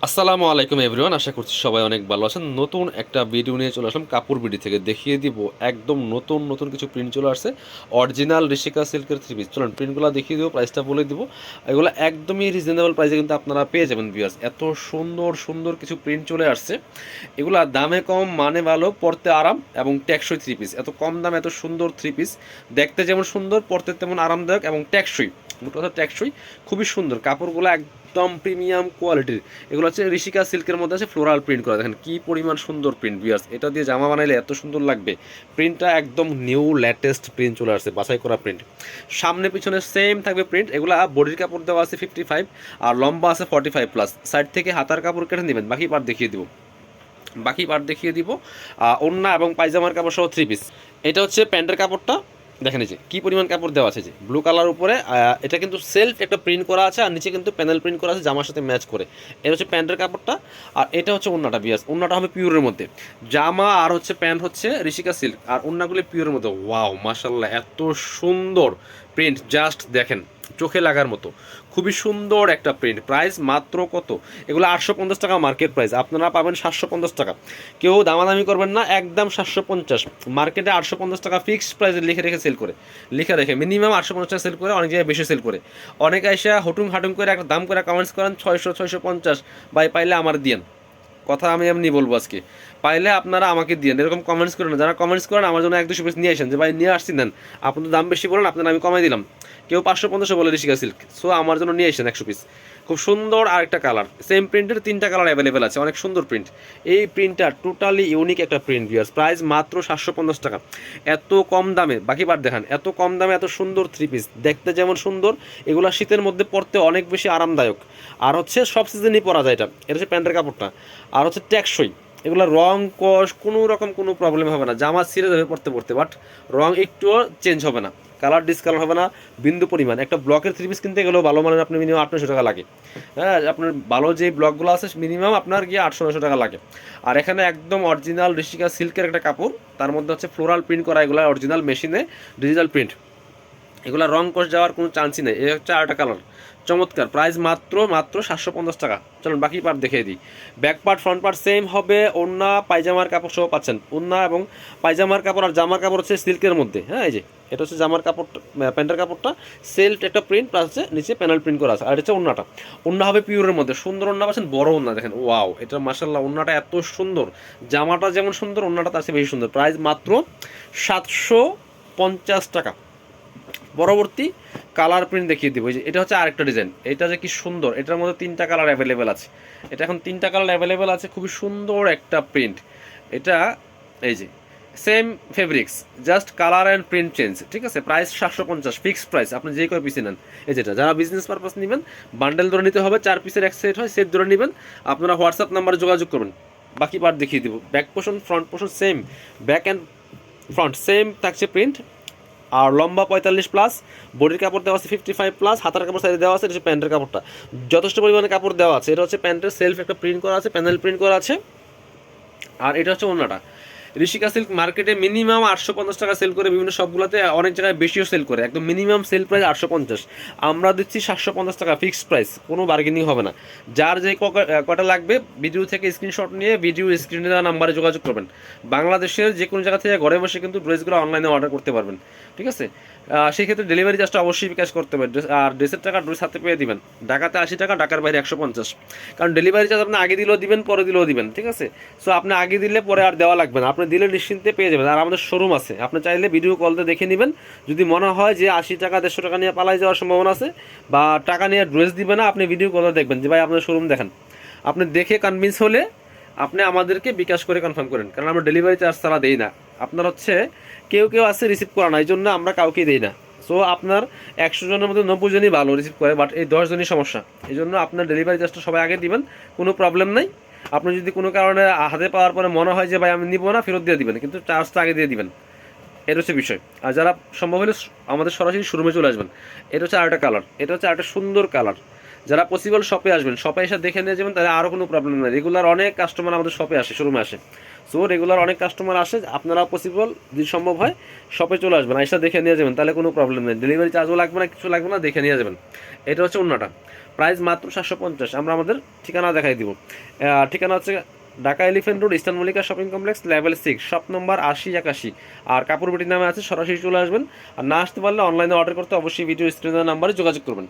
আসসালামু আলাইকুম এভরিওয়ান, আশা করছি সবাই অনেক ভালো আছেন। নতুন একটা ভিডিও নিয়ে চলে আসলাম কাপড় বিডি থেকে। দেখিয়ে দিব একদম নতুন নতুন কিছু প্রিন্ট চলে আসছে, অরিজিনাল ঋষিকা সিল্কের থ্রি পিস। চলুন প্রিন্টগুলো দেখিয়ে দিব, প্রাইসটা বলে দিব। এগুলো একদমই রিজনেবল প্রাইসে কিন্তু আপনারা পেয়ে যাবেন ভিউয়ার্স। এত সুন্দর সুন্দর কিছু প্রিন্ট চলে আসছে, এগুলো দামে কম, মানে ভালো, পরতে আরাম এবং টেকসই থ্রি পিস। এত কম দামে এত সুন্দর থ্রি পিস, দেখতে যেমন সুন্দর, পরতে তেমন আরামদায়ক এবং টেকসই। মোট কথা টেকসই, খুবই সুন্দর কাপড়গুলো, একদম প্রিমিয়াম কোয়ালিটির। এগুলো হচ্ছে ঋষিকা সিল্কের মধ্যে আছে ফ্লোরাল প্রিন্ট করা। দেখেন কি পরিমাণ সুন্দর প্রিন্ট ভিউয়ার্স, এটা দিয়ে জামা বানাইলে এত সুন্দর লাগবে। প্রিন্টটা একদম নিউ লেটেস্ট প্রিন্ট চলে আসছে, বাছাই করা প্রিন্ট। সামনে পিছনে সেম থাকবে প্রিন্ট। এগুলো বডির কাপড় দেওয়া আছে 55 আর লম্বা আছে 45+। সাইড থেকে হাতার কাপড় কেটে নেবেন, বাকি পার্ট দেখিয়ে দিব। ওড়না এবং পায়জামার কাপড় সহ থ্রি পিস। এটা হচ্ছে প্যান্টের কাপড়টা, দেখেন এই যে কী পরিমাণ কাপড় দেওয়া আছে, যে ব্লু কালার উপরে। এটা কিন্তু সেলফ একটা প্রিন্ট করা আছে, আর নিচে কিন্তু প্যানেল প্রিন্ট করা আছে জামার সাথে ম্যাচ করে। এটা হচ্ছে প্যান্টের কাপড়টা, আর এটা হচ্ছে ওড়নাটা বিয়াস। ওড়নাটা হবে পিওরের মধ্যে। জামা আর হচ্ছে প্যান্ট হচ্ছে ঋষিকা সিল্ক, আর ওড়নাগুলি পিওরের মধ্যে। ওয়াও মাশাল্লাহ, এত সুন্দর প্রিন্ট, জাস্ট দেখেন, চোখে লাগার মতো। খুবই সুন্দর একটা প্রিন্ট। প্রাইস মাত্র কত? এগুলো 850 টাকা মার্কেট প্রাইস, আপনারা পাবেন 750 টাকা। কেউ দামাদামি করবেন না, একদম 750। মার্কেটে 850 টাকা ফিক্সড প্রাইসে লিখে রেখে মিনিমাম 850 টাকা সেল করে, অনেক জায়গায় বেশি সেল করে। অনেক আইসা হটুং হাটুং করে একটা দাম করে কমেন্টস করেন 600 650। ভাই পাইলে আমার দিয়েন, কথা আমি এমনি বলবো আজকে। পাইলে আপনারা আমাকে দিয়ে এরকম কমেন্টস করেন না। যারা কমেন্টস করেন আমার জন্য 1-200 পিস নিয়ে আসেন, যে ভাই নিয়ে আসছি নেন, আপনি তো দাম বেশি বলেন, আপনারা আমি কমাই দিলাম। কেউ 550 বলে ঋষিকা সিল্ক, সো আমার জন্য নিয়ে আসেন 100 পিস। খুব সুন্দর আরেকটা কালার, সেম প্রিন্টের 3টা কালার অ্যাভেলেবেল আছে, অনেক সুন্দর প্রিন্ট। এই প্রিন্টটা টোটালি ইউনিক একটা প্রিন্ট ভিউয়ার্স। প্রাইস মাত্র 750 টাকা। এত কম দামে, বাকি পার দেখান, এত কম দামে এত সুন্দর থ্রি পিস, দেখতে যেমন সুন্দর, এগুলো শীতের মধ্যে পরতে অনেক বেশি আরামদায়ক। আর হচ্ছে সব সিজনই পরা যায়। এটা হচ্ছে প্যান্টের কাপড়টা, আর হচ্ছে টেকসই। এগুলো রং কস কোনো রকম কোনো প্রবলেম হবে না, জামা ছিঁড়ে যাবে পড়তে পড়তে, বাট রং একটুও চেঞ্জ হবে না, কালার ডিসকালার হবে না বিন্দু পরিমাণ। একটা ব্লকের থ্রি পিস কিনতে গেলেও ভালো মানের আপনার মিনিমাম 800 টাকা লাগে। হ্যাঁ, আপনার ভালো যে ব্লকগুলো আছে মিনিমাম আপনার গিয়ে 800-900 টাকা লাগে। আর এখানে একদম অরিজিনাল ঋষিকা সিল্কের একটা কাপড়, তার মধ্যে হচ্ছে ফ্লোরাল প্রিন্ট করা, এগুলো অরিজিনাল মেশিনে ডিজিটাল প্রিন্ট। এগুলো রং কষ যাওয়ার কোনো চান্সই নেই। এই হচ্ছে আরেকটা কালার, চমৎকার। প্রাইস মাত্র 750 টাকা। চলুন বাকি পার্ট দেখিয়ে দিই। Back part front part same হবে, ওড়না পায়জামার কাপড় সহ পাচ্ছেন। ওড়না এবং পায়জামার কাপড় আর জামার কাপড় হচ্ছে সিল্কের মধ্যে। হ্যাঁ, এই যে এটা হচ্ছে জামার কাপড়টা, প্যান্টের কাপড়টা সেলফ একটা প্রিন্ট, প্লাস হচ্ছে নিচে প্যানেল প্রিন্ট করা আছে। আর হচ্ছে ওড়নাটা, ওড়না হবে পিওরের মধ্যে, সুন্দর ওড়না পাচ্ছেন, বড় ওড়না। দেখেন ওয়াও, এটা মার্শাল্লাহ, ওড়নাটা এত সুন্দর, জামাটা যেমন সুন্দর ওড়নাটা তার চেয়ে বেশি সুন্দর। প্রাইস মাত্র 750 টাকা। পরবর্তী কালার প্রিন্ট দেখিয়ে দিব। যে এটা হচ্ছে আরেকটা ডিজাইন, এটা যে কি সুন্দর, এটার মধ্যে 3টা কালার অ্যাভেলেবেল আছে। এটা এখন 3টা কালার অ্যাভেলেবেল আছে, খুবই সুন্দর একটা প্রিন্ট। এটা এই যে same fabrics, just colour and print change, ঠিক আছে। প্রাইস 750 ফিক্সড প্রাইস, আপনি যে কয় পিসে নেন। এই যেটা যারা বিজনেস পারপাস নেবেন, বান্ডেল ধরে নিতে হবে, 4 পিসের এক সেট হয়, সেট ধরে নেবেন। আপনারা হোয়াটসঅ্যাপ নাম্বারে যোগাযোগ করবেন। বাকি পার্ট দেখিয়ে দিব। Back portion front portion same, back and front same থাকছে প্রিন্ট। আর লম্বা 45+, বডির কাপড় দেওয়া আছে 55+, হাতার কাপড় সাইডে দেওয়া আছে। এটা হচ্ছে প্যান্টের কাপড়টা, যথেষ্ট পরিমাণে কাপড় দেওয়া আছে। এটা হচ্ছে প্যান্টের সেলফ একটা প্রিন্ট করা আছে, প্যানেল প্রিন্ট করা আছে। আর এটা হচ্ছে ওড়নাটা। ঋষিকা সিল্ক মার্কেটে মিনিমাম 850 টাকা সেল করে, বিভিন্ন সবগুলোতে অনেক জায়গায় বেশিও সেল করে। একদম মিনিমাম সেল প্রাইস 850, আমরা দিচ্ছি 750 টাকা ফিক্সড প্রাইস, কোনো বার্গেনিং হবে না। যার যে কটা লাগবে ভিডিও থেকে স্ক্রিনশট নিয়ে ভিডিও স্ক্রিনে দেওয়া নাম্বারে যোগাযোগ করবেন। বাংলাদেশের যে কোনো জায়গা থেকে ঘরে বসে কিন্তু ড্রেসগুলো অনলাইনে অর্ডার করতে পারবেন, ঠিক আছে। সেই ক্ষেত্রে ডেলিভারি চার্জটা অবশ্যই বিকাশ করতে হবে। আর ড্রেসের টাকা ড্রেস হাতে পেয়ে দিবেন। ঢাকাতে 80 টাকা, ঢাকার বাইরে 150। কারণ ডেলিভারি চার্জ আপনি আগে দিলেও দিবেন, পরে দিলেও দিবেন, ঠিক আছে। সো আপনি আগে দিলে পরে আর দেওয়া লাগবে না, আপনি দিলে নিশ্চিন্তে পেয়ে যাবেন। আর আমাদের শোরুম আছে, আপনি চাইলে ভিডিও কলতে দেখে নেবেন। যদি মনে হয় যে 80 টাকা 150 টাকা নিয়ে পালাই যাওয়ার সম্ভাবনা আছে, বা টাকা নিয়ে ড্রেস দিবে না, আপনি ভিডিও কলে দেখবেন যে ভাই আপনার শোরুম দেখেন। আপনি দেখে কনভিন্স হলে আপনি আমাদেরকে বিকাশ করে কনফার্ম করেন, কারণ আমরা ডেলিভারি চার্জ ছাড়া দেই না। আপনার হচ্ছে কেউ আছে রিসিভ করা না, এই জন্য আমরা কাউকেই দেই না। সো আপনার 100 জনের মধ্যে 90 জনই ভালো রিসিভ করে, বাট এই 10 জনই সমস্যা। এই জন্য আপনার ডেলিভারি চার্জটা সবাই আগে দিবেন, কোনো প্রবলেম নাই। আপনি যদি কোনো কারণে হাতে পাওয়ার পরে মনে হয় যে ভাই আমি নিব না, ফেরত দিয়ে দিবেন, কিন্তু চার্জটা আগে দিয়ে দিবেন। এটা হচ্ছে বিষয়। আর যারা সম্ভব হলে আমাদের সরাসরি শোরুমে চলে আসবেন। এটা হচ্ছে আরেকটা কালার, এটা হচ্ছে আরেকটা সুন্দর কালার। যারা পসিবল শপে আসবেন, শপে এসে দেখে নিয়ে যাবেন, তাহলে আরও কোনো প্রবলেম নেই। রেগুলার অনেক কাস্টমার আমাদের শপে আসে, শোরুমে আসে। সো রেগুলার অনেক কাস্টমার আসে, আপনারা পসিবল যদি সম্ভব হয় শপে চলে আসবেন, এসে দেখে নিয়ে যাবেন, তাহলে কোনো প্রবলেম নেই। ডেলিভারি চার্জও লাগবে না, কিছু লাগবে না, দেখে নিয়ে যাবেন। এটা হচ্ছে ওড়নাটা। প্রাইস মাত্র 750। আমরা আমাদের ঠিকানা দেখাই দিব। ঠিকানা হচ্ছে Dhaka elephant road, eastern Mallika shopping complex, level 6, shop number 8081। আর কাপড় বিটির নামে আছে, সরাসরি চলে আসবেন। আর না আসতে পারলে অনলাইনে অর্ডার করতে অবশ্যই ভিডিও স্ক্রিনের নাম্বারে যোগাযোগ করবেন।